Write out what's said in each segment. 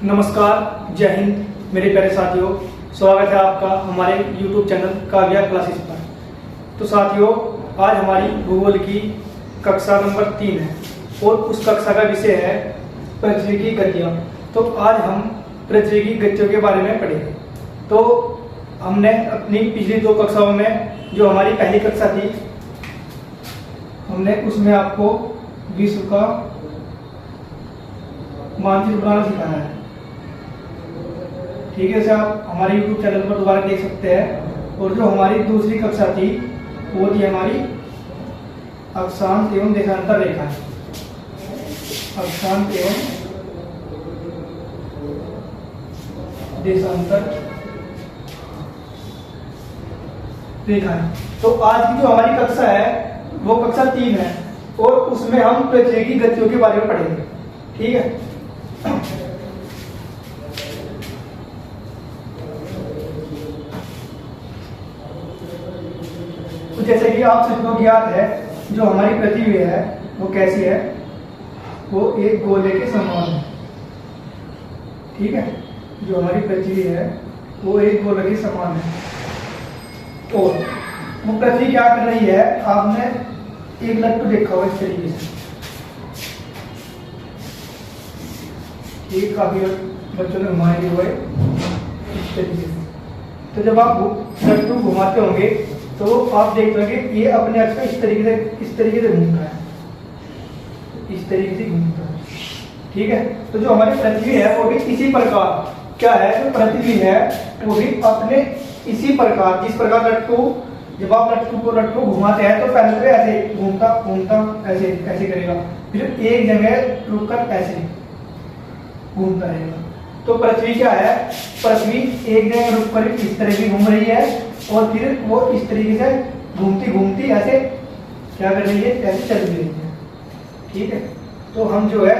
नमस्कार, जय हिंद मेरे प्यारे साथियों। स्वागत है आपका हमारे YouTube चैनल काव्या क्लासेस पर। तो साथियों, आज हमारी भूगोल की कक्षा नंबर 3 है और उस कक्षा का विषय है पृथ्वी की गतियाँ। तो आज हम पृथ्वी की गतियों के बारे में पढ़ेंगे। तो हमने अपनी पिछली 2 कक्षाओं में, जो हमारी पहली कक्षा थी, हमने उसमें आपको विश्व का मानचित्र बनाना सिखाया है। ठीक है, इसे आप हमारे YouTube चैनल पर दोबारा देख सकते हैं। और जो हमारी दूसरी कक्षा थी वो थी हमारी अक्षांश एवं देशांतर रेखा। अक्षांश एवं देशांतर रेखा। तो आज की जो हमारी कक्षा है वो कक्षा 3 है और उसमें हम पृथ्वी की गतियों के बारे में पढ़ेंगे। ठीक है, तो जैसे कि आप सबको ज्ञात है, जो हमारी पृथ्वी है वो कैसी है, वो एक गोले के समान है। ठीक है, जो हमारी पृथ्वी है वो एक गोले के समान है। और वो पृथ्वी क्या कर रही है, आपने एक लट्टू देखा होगा इस तरीके से। ये काफी बच्चों ने घुमाए हुए इस तरीके से। तो जब आप लट्टू घुमाते होंगे तो आप देख लोगे ये अपने अक्ष पे इस तरीके से घूमता है, इस तरीके से घूमता है। ठीक है, तो जो हमारी पृथ्वी है वो भी इसी प्रकार क्या है, जो पृथ्वी है वो भी अपने इसी प्रकार, जिस प्रकार लट्टू, जब आप लट्टू घुमाते हैं तो पहले तो ऐसे घूमता ऐसे करेगा, फिर एक जगह रुककर ऐसे घूमता रहेगा। तो पृथ्वी क्या है, पृथ्वी एक जगह रुककर इस तरह की घूम रही है और फिर वो इस तरीके से घूमती ऐसे क्या कर रही है, ऐसे चल रही है। ठीक है, तो हम जो है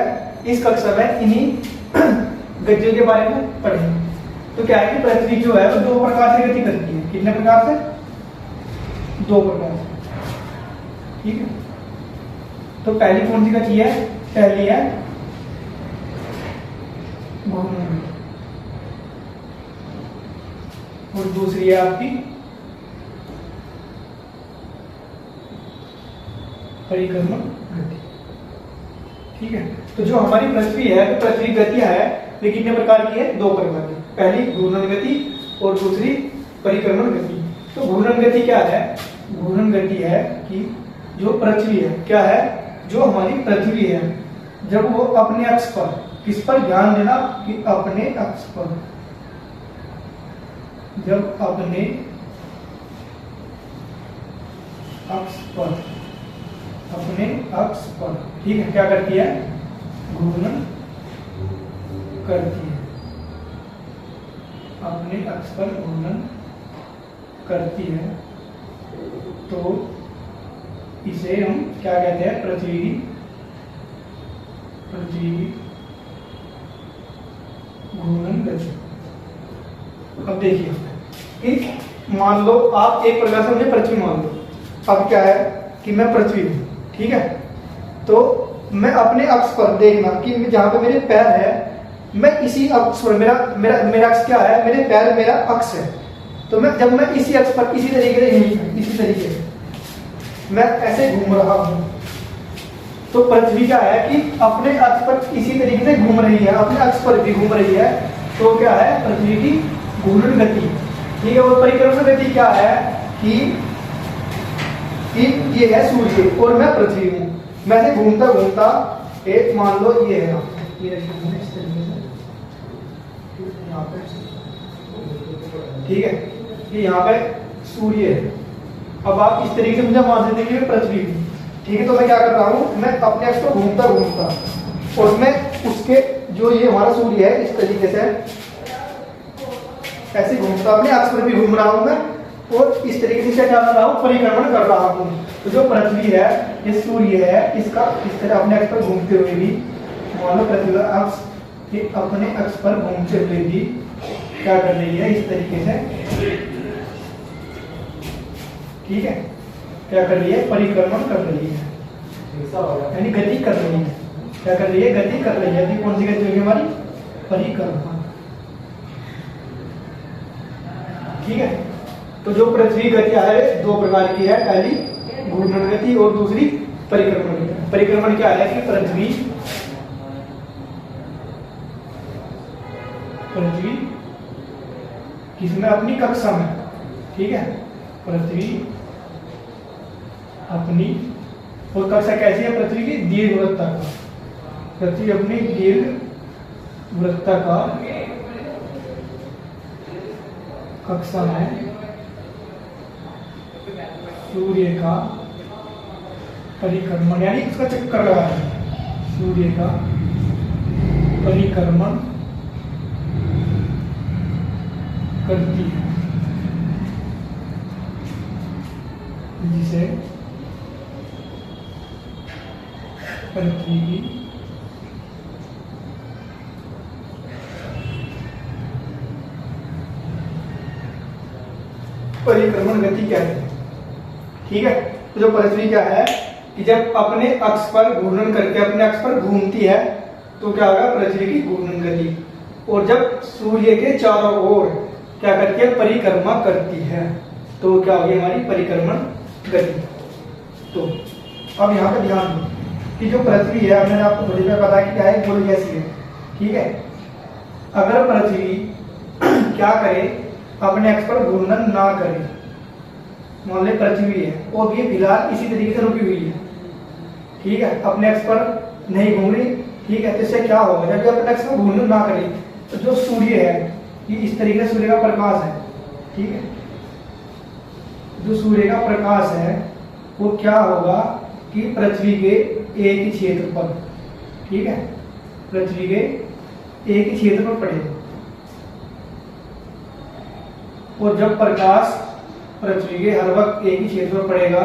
इस कक्षा में इन्हीं गतियों के बारे में पढ़ेंगे। तो क्या है कि पृथ्वी जो है वो 2 प्रकार से गति करती है। कितने प्रकार से? 2 प्रकार से। ठीक है, तो पहली कौन सी गति है? पहली है घूर्णन गति और दूसरी है आपकी परिक्रमण गति। ठीक है, तो जो हमारी पृथ्वी है, तो पृथ्वी गतियां है, वे कितने प्रकार की है? 2 प्रकार की। पहली घूर्णन गति और दूसरी परिक्रमण गति। तो घूर्णन गति क्या है? घूर्णन गति है कि जो पृथ्वी है, क्या है, जो हमारी पृथ्वी है, जब वो अपने अक्ष पर, किस पर ध्यान देना कि अपने अक्ष पर, जब अपने अक्ष पर, ठीक है, क्या करती है? घूर्णन करती है। अपने अक्ष पर घूर्णन करती है, तो इसे हम क्या कहते हैं? पृथ्वी घूर्णन गति। अब देखिए कि मान लो आप एक प्रकार से मुझे पृथ्वी मान लो। अब क्या है कि मैं पृथ्वी हूं। ठीक है, तो मैं अपने अक्ष पर देखना कि जहां पे मेरे पैर है, मैं इसी अक्ष पर, मेरा अक्ष क्या है? मेरे पैर मेरा अक्ष है। तो जब मैं इसी अक्ष पर इसी तरीके से मैं ऐसे घूम रहा हूं, तो पृथ्वी क्या है कि अपने अक्ष पर इसी तरीके से घूम रही है, अपने अक्ष पर भी घूम रही है। तो क्या है? पृथ्वी की घूर्णन गति। ठीक है, और परिक्रमण गति क्या है कि ये है सूर्य और मैं पृथ्वी हूं। मैं से घूमता एक, मान लो ये है, ये इस तरीके से यहाँ पे, ठीक है, ये यहाँ पे सूर्य है। अब आप इस तरीके से मुझे मान सकते हैं कि पृथ्वी हूं। ठीक है, तो मैं क्या कर रहा हूं, मैं अपने अक्ष को घूमता और मैं उसके, जो ये हमारा सूर्य है, इस तरीके से ऐसे घूमता, अपने अक्ष पर भी घूम रहा हूं मैं, और इस तरीके से क्या कर रहा हूं? परिक्रमण कर रहा हूं। तो जो पृथ्वी है, ये सूर्य है, इसका इस तरह अपने अक्ष पर घूमते हुए भी, मान लो पृथ्वी का अक्ष अपने अक्ष पर घूमते हुए भी क्या कर रही है? इस तरीके से, ठीक है, क्या कर रही है? परिक्रमण कर रही है, यानी गति कर रही है। क्या कर रही है? गति कर रही है। कौन सी गति होगी हमारी? परिक्रमण। ठीक है, तो जो पृथ्वी गति है दो प्रकार की है, पहली घूर्णन गति और दूसरी परिक्रमण गति। परिक्रमण क्या है कि पृथ्वी किसमें अपनी कक्षा में, ठीक है, पृथ्वी अपनी, और कक्षा कैसी है पृथ्वी की, दीर्घवृत्ताकार। पृथ्वी अपनी दीर्घवृत्ताकार कक्षा में सूर्य का परिक्रमण यानी उसका चक्कर लगा है, सूर्य का परिक्रमण करती है, जिसे पृथ्वी की परिक्रमण गति कहते हैं। ठीक है, तो जो पृथ्वी क्या है कि जब अपने अक्ष पर घूर्णन करके अपने अक्ष पर घूमती है तो क्या होगा, पृथ्वी की घूर्णन गति। और जब सूर्य के चारों ओर क्या करती है, परिक्रमा करती है, तो क्या होगी हमारी परिक्रमण गति। तो अब यहाँ पे ध्यान दो कि जो पृथ्वी है, मैंने आपको थोड़ी देर पता कि क्या है, गोल जैसी है। ठीक है, अगर पृथ्वी क्या करे, अपने अक्ष पर घूर्णन ना करे, मान ले पृथ्वी है और ये फिलहाल इसी तरीके से रुकी हुई है, ठीक है, अपने अक्ष पर नहीं घूम रही, ठीक है, तो इससे क्या होगा, जब अपने अक्ष पर घूर्णन ना करे तो जो सूर्य है ये इस तरीके से सूर्य का प्रकाश है, ठीक है, जो सूर्य का प्रकाश है वो क्या होगा कि पृथ्वी के एक ही क्षेत्र पर, ठीक है, पृथ्वी के एक ही क्षेत्र पर पड़ेगा। और जब प्रकाश पृथ्वी के हर वक्त एक ही क्षेत्र पर पड़ेगा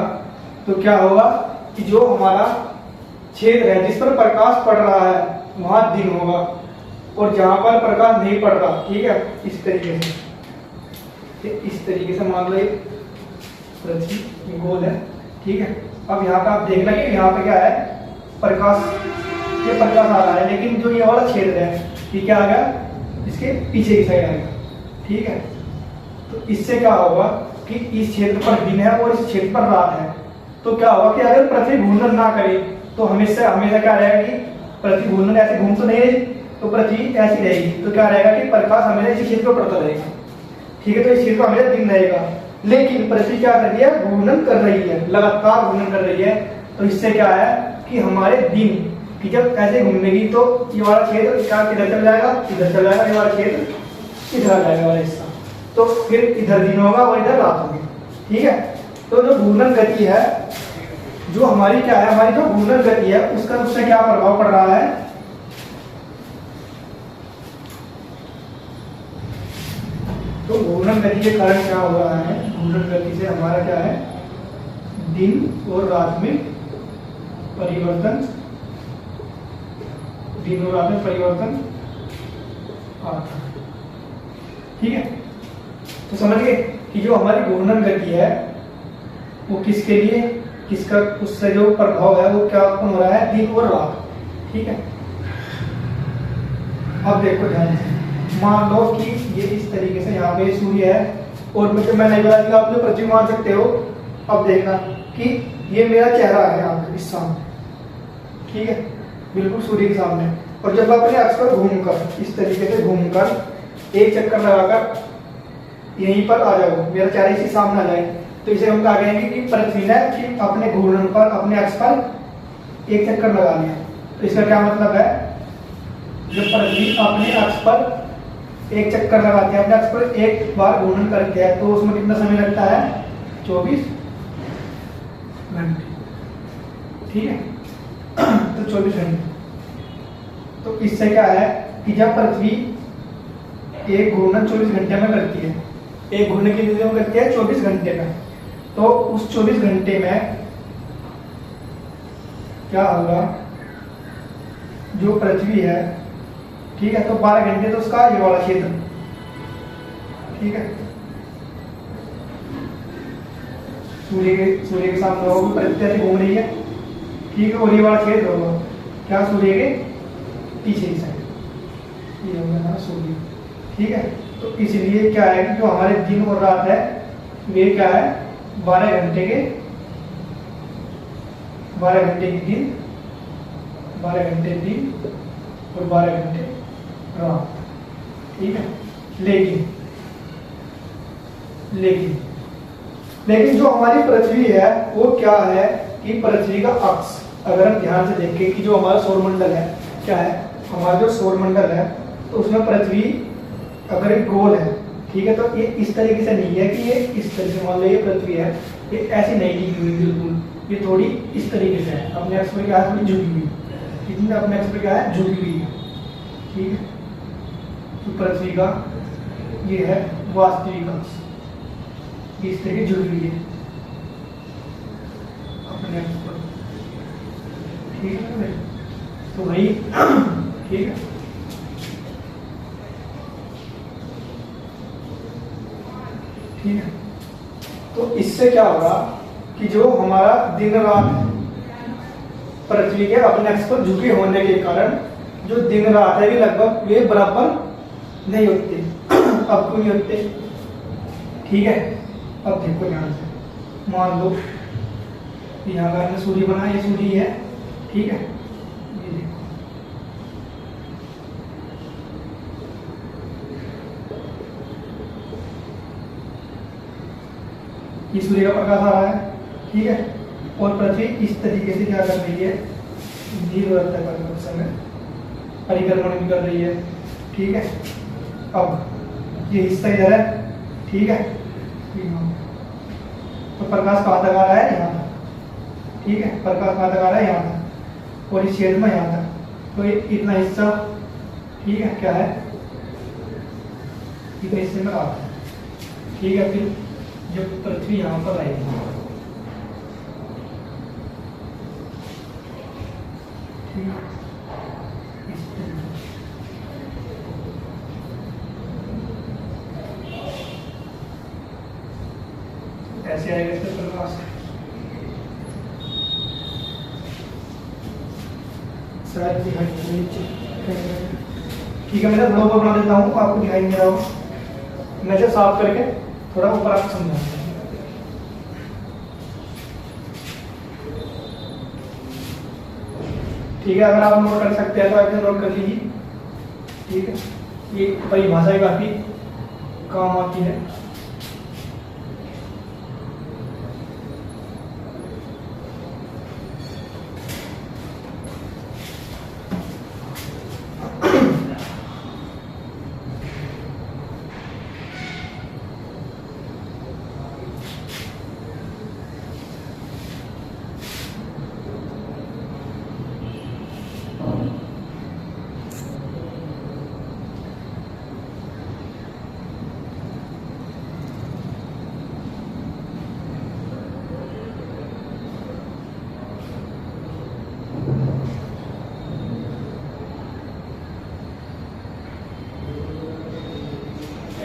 तो क्या होगा कि जो हमारा क्षेत्र है जिस पर प्रकाश पड़ रहा है वहां दिन होगा, और जहां पर प्रकाश नहीं पड़ रहा, ठीक है, इस तरीके से, इस तरीके से मान लो पृथ्वी गोल है, ठीक है। अब यहाँ पे आप देखना कि यहाँ पे क्या है, प्रकाश, ये प्रकाश आ रहा है, लेकिन जो ये वाला क्षेत्र है ये क्या आ गया, इसके पीछे की साइड आएगा, ठीक है। तो इससे क्या होगा कि इस क्षेत्र पर दिन है और इस क्षेत्र पर रात है, तो क्या होगा कि अगर पृथ्वी घूर्णन ना करे तो हमेशा क्या रहेगा कि पृथ्वी घूर्णन ऐसे घूम तो नहीं रही, तो पृथ्वी ऐसी रहेगी, तो क्या रहेगा कि प्रकाश हमेशा इसी क्षेत्र पर पड़ता रहेगा, ठीक है, तो इस क्षेत्र पर हमेशा दिन रहेगा। लेकिन पृथ्वी क्या कर रही है, घूर्णन कर रही है, लगातार घूर्णन कर रही है, तो इससे क्या है कि हमारे दिन की जब ऐसे घूमेगी तो ये वाला क्षेत्र क्या किधर चल जाएगा, इधर चल जाएगा, ये वाला क्षेत्र इधर आ जाएगा वाला हिस्सा, तो फिर इधर दिन होगा और इधर रात होगी, ठीक है। तो जो घूर्णन गति है, जो हमारी क्या है, हमारी जो घूर्णन गति है उसका उससे क्या प्रभाव पड़ रहा है, तो घूर्णन गति के कारण क्या हो रहा है, घूर्णन गति से हमारा क्या है, दिन और रात में परिवर्तन, दिन और रात में परिवर्तन आता है, ठीक है। तो समझ गए कि जो हमारी घूर्णन गति है वो किसके लिए, किसका, उससे जो प्रभाव है वो क्या उत्पन्न हो रहा है, दिन और रात, ठीक है। अब देखो ध्यान से, मान लो कि ये इस तरीके से यहाँ पे सूर्य है और मुझे मैं नहीं बता दिया, आप पृथ्वी मान सकते हो। अब देखना कि ये मेरा चेहरा है यहाँ पे इस सामने, ठीक है, बिल्कुल सूर्य के सामने, और जब अपने अक्ष पर घूमकर इस तरीके से घूमकर एक चक्कर लगाकर यहीं पर आ जाओ, मेरा चेहरा इसी सामने आ जाए, तो इसे हम कहा कहेंगे कि पृथ्वी ने कि अपने घूर्णन पर अपने अक्ष पर एक चक्कर लगा लिया। तो इसका क्या मतलब है, जब पृथ्वी अपने अक्ष पर एक चक्कर लगाते हैं, अपने अक्ष पर एक बार घूर्णन करते हैं, तो उसमें कितना समय लगता है, 24 घंटे, ठीक है, तो 24 घंटे। तो इससे क्या है कि जब पृथ्वी एक घूर्णन 24 घंटे में करती है, एक घूर्णन की विधि करती है 24 घंटे में, तो उस 24 घंटे में क्या होगा, जो पृथ्वी है, ठीक है, तो 12 घंटे तो उसका ये वाला क्षेत्र, ठीक है, सूर्य के सामने होगा, पृथ्वी ऐसे घूम रही है, ठीक है, और ये वाला क्षेत्र होगा क्या, सूर्य के पीछे की साइड, ये हो गया हमारा सूर्य। ठीक है, तो इसलिए क्या है कि जो हमारे दिन और रात है वे क्या है 12 घंटे के 12 घंटे की दिन, 12 घंटे दिन और 12 घंटे रात। ठीक है, लेकिन लेकिन लेकिन जो हमारी पृथ्वी है वो क्या है कि पृथ्वी का अक्ष अगर हम ध्यान से देखें कि जो हमारा सौरमंडल है क्या है, हमारा जो सौरमंडल है तो उसमें पृथ्वी अगर एक गोल है, ठीक है, तो ये इस तरीके से नहीं है कि ये इस तरीके से, मान लो ये पृथ्वी है, ये ऐसी नहीं टिकी हुई बिल्कुल, ये थोड़ी इस तरीके से है, अपने अक्ष पर क्या है थोड़ी झुकी हुई, कितनी अपने अक्ष पर क्या है झुकी हुई है। ठीक है, तो पृथ्वी का ये है वास्तविक अक्ष, इस तरीके जुड़ हुई है अपने अक्ष पर। ठीक है, तो वही ठीक है, ठीक है, तो इससे क्या होगा कि जो हमारा दिन रात है पृथ्वी के अपने अक्ष पर झुके होने के कारण जो दिन रात है लगभग वे बराबर नहीं होते। अब क्यों नहीं होते? ठीक है, अब देखो ध्यान से, मान लो यहाँ का हमने सूर्य बनाया, ये सूर्य है, ठीक है, ये देखो ये सूर्य का प्रकाश आ रहा है, ठीक है, और पृथ्वी इस तरीके से क्या कर रही है दीर्घवृत्ताकार में परिक्रमण भी कर रही है। ठीक है, अब ये हिस्सा इधर है, ठीक है, तो प्रकाश कहाँ तक आ रहा है यहाँ तक। ठीक है, प्रकाश कहाँ तक आ रहा है यहाँ तक, और इस छेद में यहाँ तक, तो ये इतना हिस्सा ठीक है क्या है इतने हिस्से में आता है। ठीक है, फिर जब पृथ्वी यहाँ पर आएगी, ठीक है, ऐसे आएगा इसका प्रकाश, शायद दिखाई नीचे। ठीक है, मैं थोड़ा ऊपर बना देता हूँ, आपको दिखाई नहीं रहा हो, नजर साफ करके थोड़ा ऊपर आपको समझाते हैं। ठीक है, अगर आप नोट कर सकते हैं तो आप नोट कर लीजिए। ठीक है, ये परिभाषा काफी काम आती है।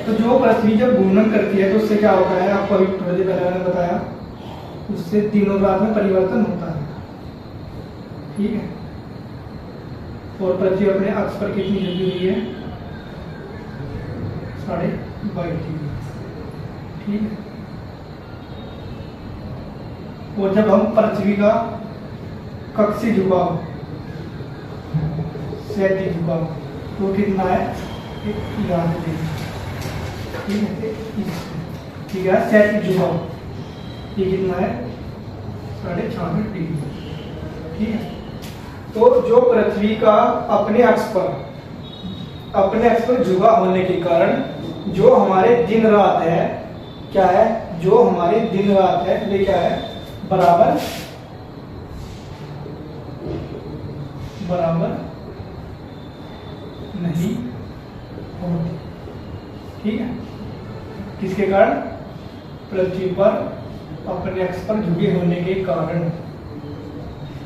तो जो पृथ्वी जब घूर्णन करती है तो उससे क्या होता है, आपको अभी थोड़ी देर पहले मैंने बताया, उससे दिन और रात में परिवर्तन होता है। ठीक है, और पृथ्वी अपने अक्ष पर कितनी झुकी हुई है 22.5 डिग्री। ठीक है, और जब हम पृथ्वी का कक्षीय झुकाव क्षैतिज झुकाव तो कितना है, याद देखिए। ठीक है, ठीक है, क्षैतिज झुकाव ये कितना है 66.5 डिग्री। ठीक है, तो जो पृथ्वी का अपने अक्ष पर झुका होने के कारण जो हमारे दिन रात है क्या है, जो हमारे दिन रात है वे क्या है बराबर नहीं होती। ठीक है, किसके कारण? पृथ्वी पर अपने अक्ष पर झुके होने के कारण।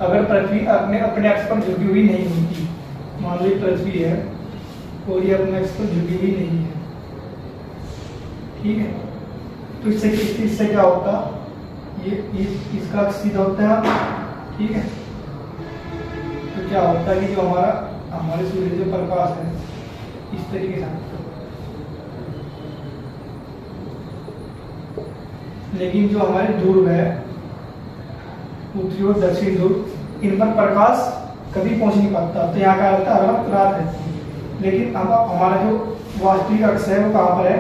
अगर पृथ्वी अपने अक्ष पर झुकी हुई नहीं होती, मान लो पृथ्वी है और ये अपने अक्ष पर झुकी हुई नहीं है, ठीक है, तो इससे क्या होता, ये इसका अक्ष सीधा होता है। ठीक है, तो क्या होता है कि जो हमारे सूर्य जो प्रकाश है इस तरीके से। लेकिन जो हमारे ध्रुव है, उत्तरी और दक्षिण ध्रुव, इन पर प्रकाश कभी पहुंच नहीं पाता, तो यहाँ क्या होता है, हर वक्त रात रहती है। लेकिन अब हमारा जो वास्तविक अक्ष है वो कहाँ पर है,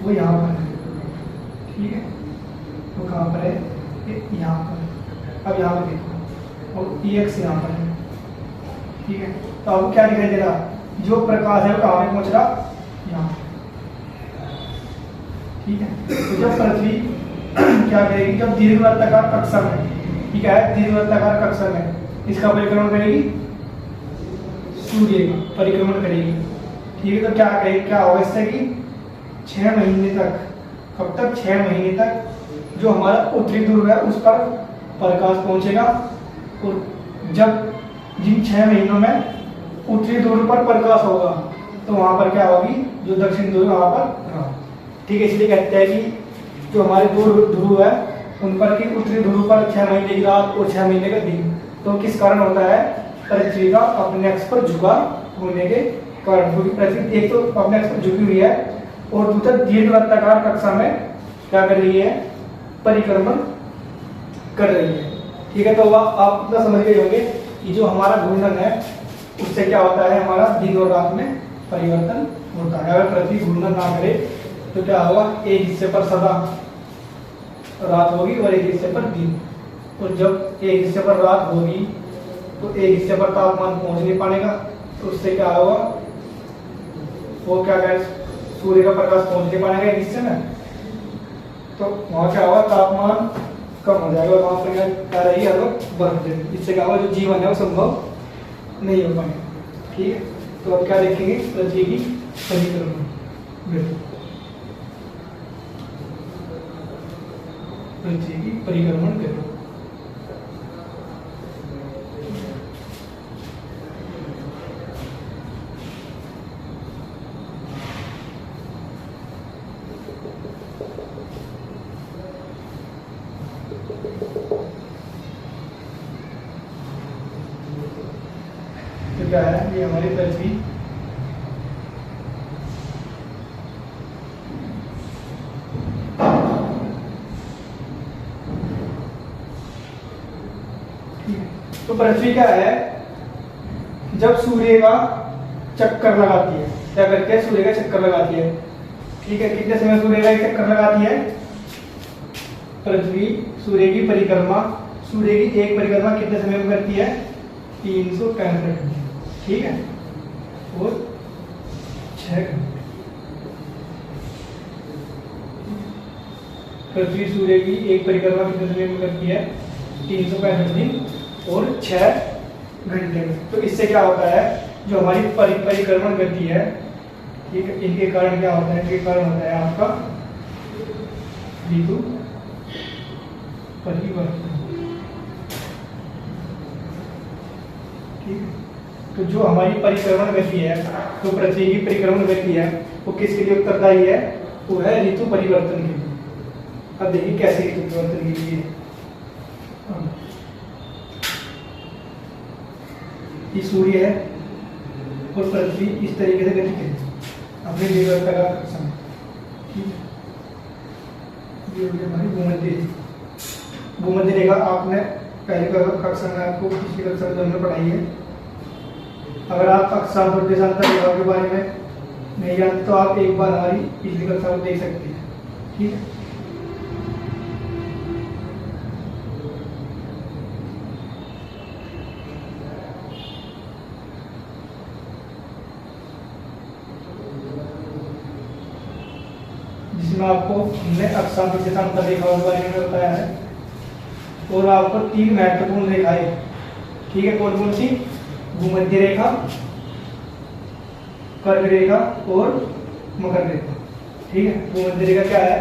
वो यहाँ पर है। ठीक है, वो कहाँ पर है, यहाँ पर। अब यहाँ पर देखो, और ये अक्ष यहाँ पर है। ठीक है, तो अब क्या दिखाई दे रहा, जो प्रकाश है वो कहाँ पे पहुंच रहा, यहाँ। ठीक है, तो जब पृथ्वी क्या करेगी, जब दीर्घवृत्ताकार कक्षक है, ठीक है, दीर्घवृत्ताकार कक्षक है, इसका परिक्रमण करेगी, सूर्य का परिक्रमण करेगी। ठीक है, तो क्या करेगी, क्या होगा इससे कि 6 महीने तक, कब तक, 6 महीने तक जो हमारा उत्तरी ध्रुव है उस पर प्रकाश पहुंचेगा। और जब जिन 6 महीनों में उत्तरी ध्रुव पर प्रकाश होगा तो वहां पर क्या होगी, जो दक्षिण ध्रुव वहां पर रहा। ठीक है, इसलिए कहते हैं कि जो हमारे दो ध्रुव है उन पर की उत्तरी ध्रुव पर 6 महीने की रात और 6 महीने का दिन, तो किस कारण होता है, पृथ्वी का अपने अक्ष पर झुका होने के कारण। क्योंकि पृथ्वी एक तो अपने अक्ष पर झुकी हुई है और दूसरा दीर्घवृत्ताकार कक्षा में क्या कर रही है, परिक्रमण कर रही है। ठीक है, तो आप इतना समझ गए होंगे कि जो हमारा घूर्णन है उससे क्या होता है, हमारा दिन और रात में परिवर्तन होता है। अगर पृथ्वी घूर्णन ना करे तो क्या होगा, एक हिस्से पर सदा रात होगी और एक हिस्से पर दिन। और जब एक हिस्से पर रात होगी तो एक हिस्से पर तापमान पहुंच नहीं पाएगा, तो उससे क्या होगा, वो क्या कहें, सूर्य का प्रकाश पहुंच नहीं पाएगा एक हिस्से में, तो वहां क्या होगा, तापमान कम हो जाएगा, वहां पर क्या रहेगी, हर वक्त बर्फ देगी। इससे क्या होगा, जो जीवन है वो संभव नहीं हो पाएगा। ठीक है, तो अब क्या देखेंगे, पृथ्वी की परिक्रमण, पृथ्वी की परिक्रमण करो। तो क्या है, ये हमारी पृथ्वी तो पृथ्वी क्या है, जब सूर्य का चक्कर लगाती है, क्या करती है, सूर्य का चक्कर लगाती है। ठीक है, कितने समय सूर्य का चक्कर लगाती है, पृथ्वी सूर्य की परिक्रमा, सूर्य की एक परिक्रमा कितने समय में करती है, 365 घंटे। ठीक है, और 6 घंटे। पृथ्वी सूर्य की एक परिक्रमा कितने समय में करती है, 365 दिन और 6 घंटे में। तो इससे क्या होता है, जो हमारी परिक्रमण गति है, ठीक है, इनके कारण क्या होता है, इनके कारण होता है आपका ऋतु परिवर्तन। ठीक है, तो जो हमारी परिक्रमण गति है, तो पृथ्वी की परिक्रमण गति है, वो किसके लिए उत्तरदायी है, वो है ऋतु परिवर्तन के लिए। अब देखिए कैसे ऋतु परिवर्तन के लिए, ये सूर्य है और पृथ्वी इस तरीके से गति करेगी अपने दीर्घवृत्त का कक्षा में। ठीक है, ये हो गई हमारी भूमध्य रेखा। भूमध्य रेखा आपने पहले कक्षा में, आपको पिछली कक्षा में हमने पढ़ाई है। अगर आप अक्षांश देशांतर रेखाओं के बारे में नहीं जानते तो आप एक बार हमारी पिछली कक्षा को देख सकते हैं। ठीक है, जिसमें आपको हमने अक्षांश देशांतर रेखाओं के बारे में बताया है। और आपको 3 महत्वपूर्ण रेखाएं, ठीक है, कौन कौन सी, भूमध्य रेखा, कर्क रेखा और मकर रेखा। ठीक है, भूमध्य रेखा क्या है,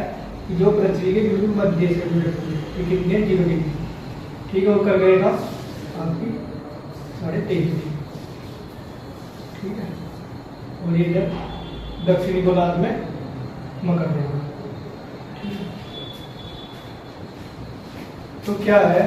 जो पृथ्वी के बिल्कुल मध्य से गुजरती है, कितनी है, 0 डिग्री। ठीक है, और कर्क रेखा आपकी 23.5 डिग्री। ठीक है, और ये जब दक्षिणी गोलार्ध में मकर रेखा। तो क्या है,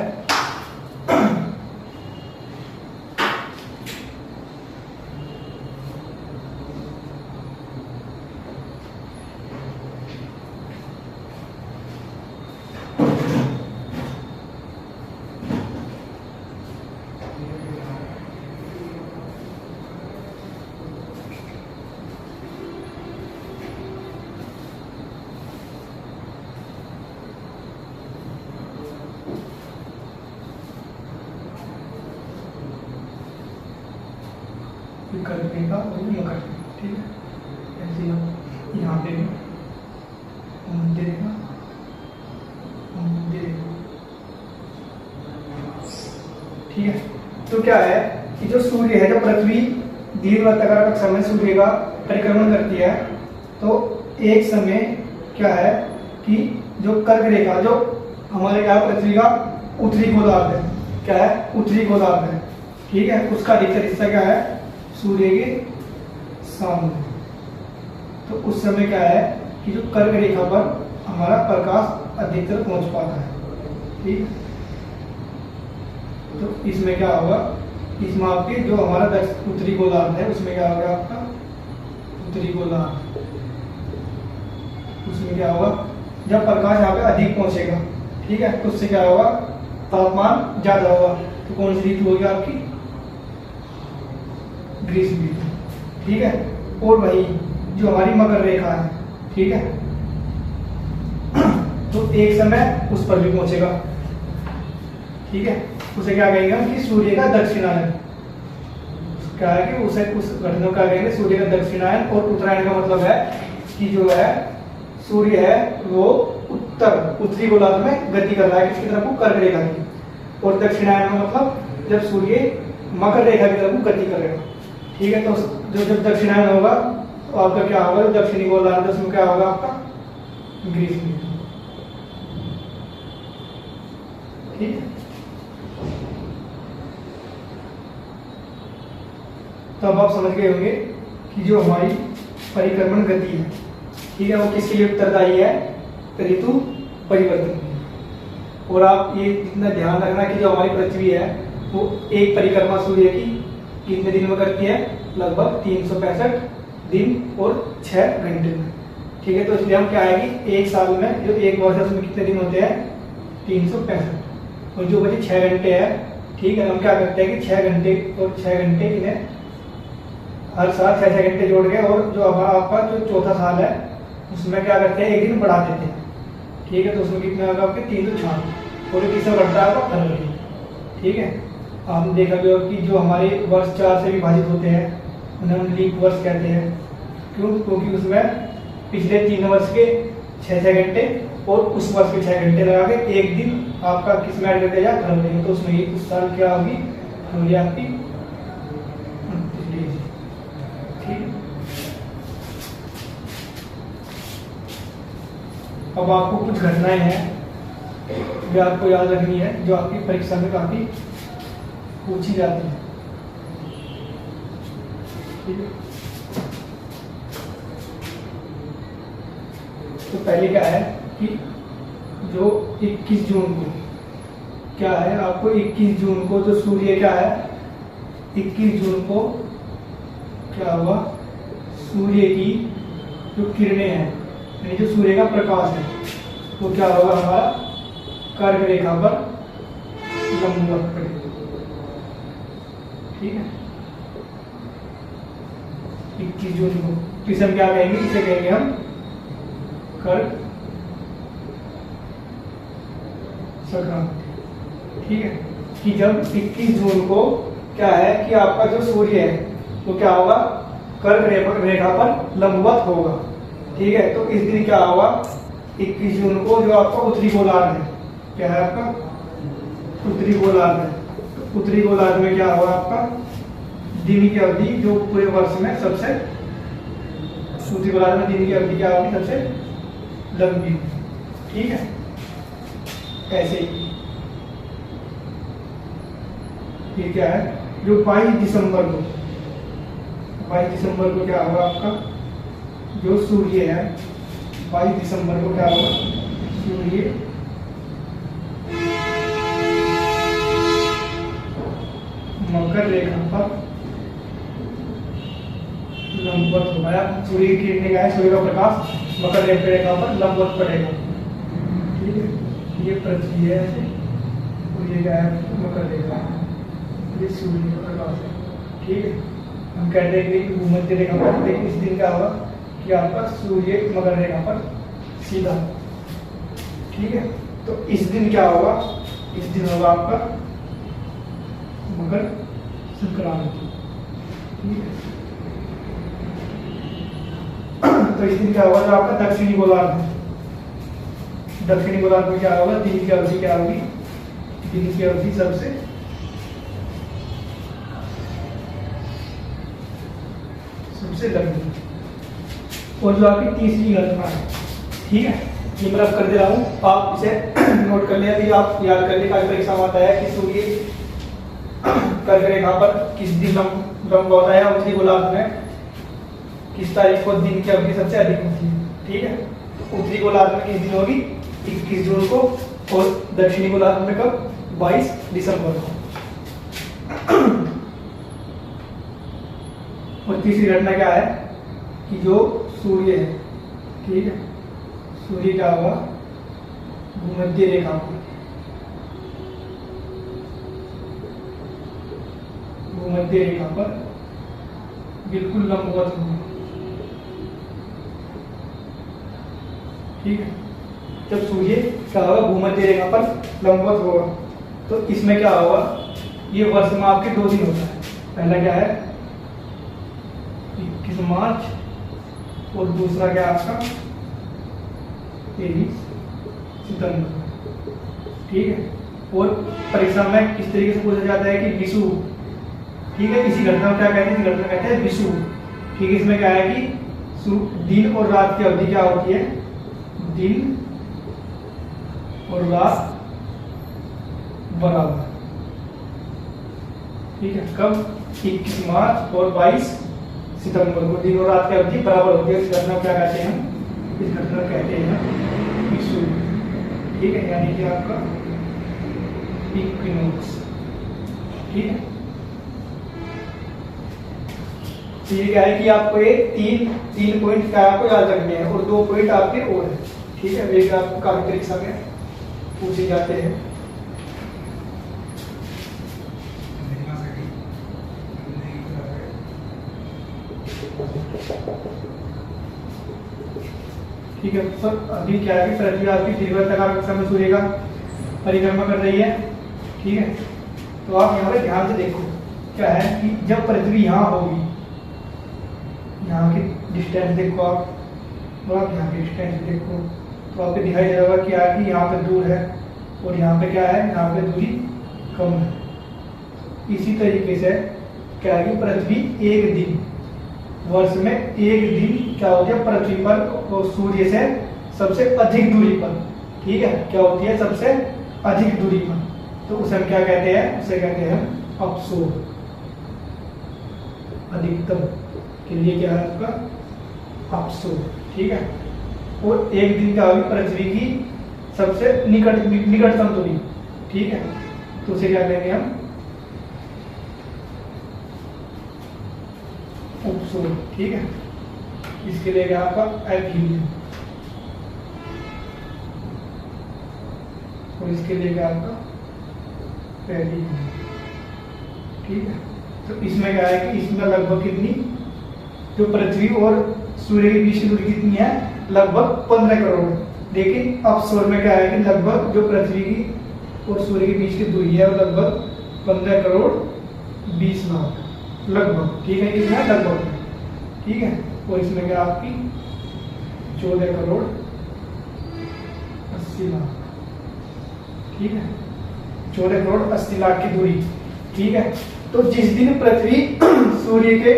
ये कर्क रेखा और ये मकर रेखा, ठीक है। ऐसे ही यहाँ पे भी मध्य रेखा, मध्य रेखा, ठीक है। तो क्या है कि जो सूर्य है, जो पृथ्वी दीर्घवृत्ताकार कक्षा में सूर्य का परिक्रमण करती है, तो एक समय क्या है कि जो कर्क रेखा, जो हमारे क्या पृथ्वी का उत्तरी गोलार्ध है, क्या है उत्तरी गोलार्ध है, ठीक है, उसका अधिकतर हिस्सा क्या है सूर्य के सामने। तो उस समय क्या है कि जो कर्क रेखा पर हमारा प्रकाश अधिकतर पहुंच पाता है, ठीक। तो इसमें क्या होगा, इसमें आपके जो हमारा उत्तरी गोलार्ध है उसमें क्या होगा आपका उत्तरी गोलार्ध, उसमें क्या होगा जब प्रकाश यहाँ पे अधिक पहुंचेगा, ठीक है, तो उससे क्या होगा तापमान ज्यादा होगा। तो कौन सी ऋतु होगी आपकी ग्रीष्म ऋतु, ठीक है। और वही जो हमारी मकर रेखा है, ठीक है, तो एक समय उस पर भी पहुंचेगा, ठीक है। उसे क्या कहेंगे हम कि सूर्य का दक्षिणायन, क्या है कि उसे उस घटना क्या कहेंगे सूर्य का दक्षिणायन। और उत्तरायण का मतलब है कि जो है सूर्य है वो उत्तरी गोलार्ध में गति कर रहा है, किसकी तरफ, कर्क रेखा की। और दक्षिणायन का मतलब जब सूर्य मकर रेखा की तरफ गति करेगा, ठीक है। तो जो जब दक्षिणायन होगा तो आपका क्या होगा, दक्षिणी गोलार्ध उसमें क्या होगा आपका ग्रीष्म ऋतु, ठीक है। तो अब आप समझ गए होंगे कि जो हमारी परिक्रमण गति है, ठीक है, वो किसके लिए उत्तरदायी है, ऋतु परिवर्तन की। और आप ये इतना ध्यान रखना कि जो हमारी पृथ्वी है वो एक परिक्रमा सूर्य की कितने दिन में करती है, लगभग 365 दिन और 6 घंटे में, ठीक है। तो इसलिए हम क्या है कि एक साल में जो एक वर्ष है उसमें कितने दिन होते हैं 365, और जो बचे 6 घंटे है, ठीक है, हम क्या करते हैं कि 6 घंटे और 6 घंटे इन्हें हर साल 6 घंटे जोड़ के, और जो हमारा आपका जो चौथा साल है उसमें क्या करते हैं एक दिन बढ़ा देते हैं, ठीक है। तो उसमें कितने होगा आपके 366, और किससे बढ़ता है आपका फरवरी, ठीक है। आपने देखा भी होगा कि जो हमारे वर्ष 4 से विभाजित होते हैं उन्हें हम लीप वर्ष कहते हैं, क्यों, क्योंकि उसमें पिछले 3 वर्ष के 6 घंटे और उस वर्ष के 6 घंटे लगा के एक दिन आपका किस में ऐड कर दिया जाए फरवरी में। तो उसमें उस साल क्या होगी फरवरी आपकी, ठीक। अब आपको कुछ घटनाएं हैं जो आपको याद रखनी है, जो आपकी परीक्षा में काफी पूछी जाती है, ठीक है। तो पहले क्या है कि जो 21 जून को क्या है आपको 21 जून को जो सूर्य क्या है 21 जून को क्या हुआ, सूर्य की जो किरणें हैं यानी जो सूर्य का प्रकाश है वो क्या होगा हमारा कर्क रेखा पर लंबवत पड़ेगा, ठीक है। 21 जून को इसे हम क्या कहेंगे, इसे कहेंगे हम कर्क संक्रांति, ठीक है। कि जब 21 जून को क्या है कि आपका जो सूर्य है वो क्या होगा कर्क रेखा पर लंबवत होगा, ठीक है। तो इस दिन क्या होगा 21 जून को जो आपका उत्तरी गोलार्ध है, क्या है आपका उत्तरी गोलार्ध है, तो उत्तरी गोलार्ध में क्या होगा आपका दिन की अवधि जो पूरे वर्ष में सबसे, उत्तरी गोलार्ध में दिन की अवधि क्या होगी सबसे लंबी, ठीक है। ऐसे ही ये क्या है जो 22 दिसंबर को 22 दिसंबर को क्या होगा आपका जो सूर्य है 22 दिसंबर को क्या होगा सूर्य मकर रेखा पर लंबवत होगा, सूर्य की किरणें क्या है सूर्य का प्रकाश मकर रेखा पर लंबवत पड़ेगा, ठीक है। ये पृथ्वी है ऐसे और ये क्या है मकर रेखा, ये सूर्य का प्रकाश है, ठीक है। हम कहते हैं कि भूमध्य रेखा पर, लेकिन इस दिन क्या होगा कि आपका सूर्य मकर रेखा पर सीधा, ठीक है। तो इस दिन क्या होगा, इस दिन होगा आपका मकर संक्रांति, ठीक है। तो इस दिन क्या होगा, जो आपका दक्षिणी गोलार्ध है, दक्षिणी गोलार्ध में क्या होगा, दिन की अवधि क्या होगी, दिन की अवधि सबसे लंबी। और जो आपकी तीसरी घटना है, ठीक है, ये मैं कर दे रहा हूँ, आप इसे नोट कर ले, अभी आप याद कर ले, कल परीक्षा में आता है कि सूर्य कर्क रेखा पर किस दिन लंब होता है, उत्तरी गोलार्ध में किस तारीख को दिन की अवधि सबसे अधिक होती है, ठीक है। तो उत्तरी गोलार्ध में किस दिन होगी, 21 जून को, और दक्षिणी गोलार्ध में कब, 22 दिसंबर को। और तीसरी घटना क्या है कि जो सूर्य है, ठीक है, सूर्य क्या होगा, भूमध्य रेखा पर, भूमध्य रेखा पर बिल्कुल लंबवत होगा, ठीक है। जब सूर्य क्या होगा, भूमध्य रेखा पर लंबवत होगा, तो इसमें क्या होगा, ये वर्ष में आपके 2 दिन होता है। पहला क्या है, 21 मार्च, और दूसरा क्या आपका 23 सितंबर, ठीक है। और परीक्षा में किस तरीके से पूछा जाता है कि विषुव, ठीक है, इसी घटना को क्या कहते हैं, इसी घटना कहते हैं विषुव, ठीक है। इसमें क्या है कि दिन और रात की अवधि क्या होती है, दिन और रात बराबर, ठीक है। कब, 21 मार्च और 22 सितंबर को दिन और रात की अवधि बराबर होती है। इस घटना को क्या कहते हैं, इस घटना को कहते हैं विषुव, ठीक है, यानी कि आपका इक्विनोक्स, ठीक है। तो ये क्या है कि आपको ये तीन पॉइंट क्या आपको याद रखने हैं, और 2 पॉइंट आपके और है, ठीक है, वे आपको काफी परीक्षा में पूछे जाते हैं। ठीक है सर, अभी क्या है कि पृथ्वी आपकी दीर्घवृत्ताकार कक्षा में सूर्य का परिक्रमा कर रही है, ठीक है। तो आप यहाँ पे ध्यान से देखो, क्या है कि जब पृथ्वी यहाँ होगी, यहाँ की डिस्टेंस देखो आप, और आप यहाँ की डिस्टेंस देखो, तो आपको दिखाई दे रहा होगा कि यहाँ पे दूर है, और यहाँ पे क्या है, यहाँ पे दूरी कम है। इसी तरीके से क्या है कि पृथ्वी एक दिन, वर्ष में एक दिन क्या होती है पृथ्वी पर और सूर्य से सबसे अधिक दूरी पर, ठीक है, क्या होती है सबसे अधिक दूरी पर, तो उसे हम क्या कहते हैं, उसे कहते हैं अपसोर। अधिकतम के लिए क्या है आपका अपसोर, ठीक है। और एक दिन क्या होगी पृथ्वी की सबसे निकटतम दूरी, ठीक है, तो उसे क्या कहेंगे हम उपसोर, ठीक है। इसके लिए क्या आपका एपीलियन, और इसके लिए क्या आपका पेरिलियन, ठीक है। तो इसमें क्या है कि इसमें लगभग कितनी, जो पृथ्वी और सूर्य के बीच की दूरी कितनी है, लगभग 15 करोड़। लेकिन अपसोर में क्या है कि लगभग जो पृथ्वी की और सूर्य के बीच की दूरी है वो लगभग 15 करोड़ 20 लाख लगभग, ठीक है, कितना लगभग, ठीक है। और इसमें क्या आपकी 14 करोड़ 80 लाख, ठीक है, 14 करोड़ 80 लाख की दूरी, ठीक है। तो जिस दिन पृथ्वी सूर्य के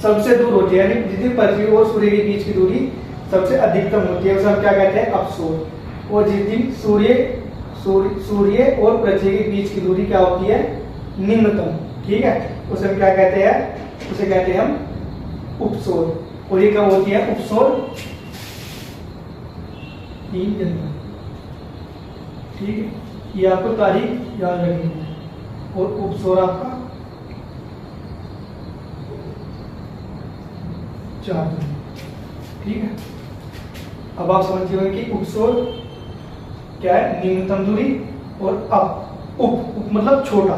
सबसे दूर होती है, यानी जिस दिन पृथ्वी और सूर्य के बीच की दूरी सबसे अधिकतम होती है, उसे हम क्या कहते हैं अपसोर। और जिस दिन सूर्य और पृथ्वी के बीच की दूरी क्या होती है, निम्नतम, ठीक है, उसे हम क्या कहते हैं, उसे कहते हैं हम उपसोर। और ये कब होती है उपसोर, 3 जनवरी, ठीक है, ये आपको तारीख याद रखनी है। और उपसोर आपका 4 जनवरी, ठीक है। अब आप समझिए कि उपसोर क्या है, निम्नतम दूरी, और उप मतलब छोटा।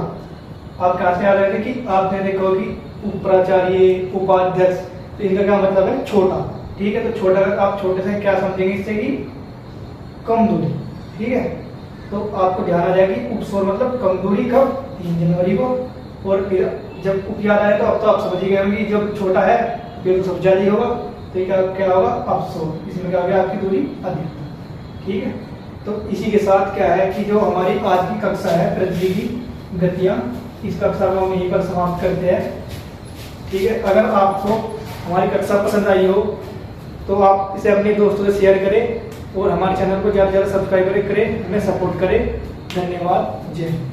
आप कहां से याद रहे थे कि आपने देखा कि उपराचार्य, उपाध्यक्ष, तो इनका क्या मतलब है, छोटा, ठीक है। तो छोटा आप छोटे से क्या समझेंगे, इससे कि कम दूरी, ठीक है। तो आपको ध्यान आ जाएगी उपसोर मतलब कम दूरी कब, 3 जनवरी को, और फिर जब उपयाद आया तो अब तो आप समझ ही गए होंगे, जब छोटा है फिर तो सब ज्यादा ही होगा, तो ये क्या होगा अपसोर, इसमें क्या हो गया आपकी दूरी अधिक। ठीक है, तो इसी के साथ क्या है कि जो हमारी आज की कक्षा है पृथ्वी की गतियां, इस कक्षा को हम यहीं पर समाप्त करते हैं। ठीक है, अगर आपको हमारी कक्षा पसंद आई हो तो आप इसे अपने दोस्तों से शेयर करें और हमारे चैनल को ज़्यादा से ज़्यादा सब्सक्राइब करें, हमें सपोर्ट करें। धन्यवाद, जय हिंद।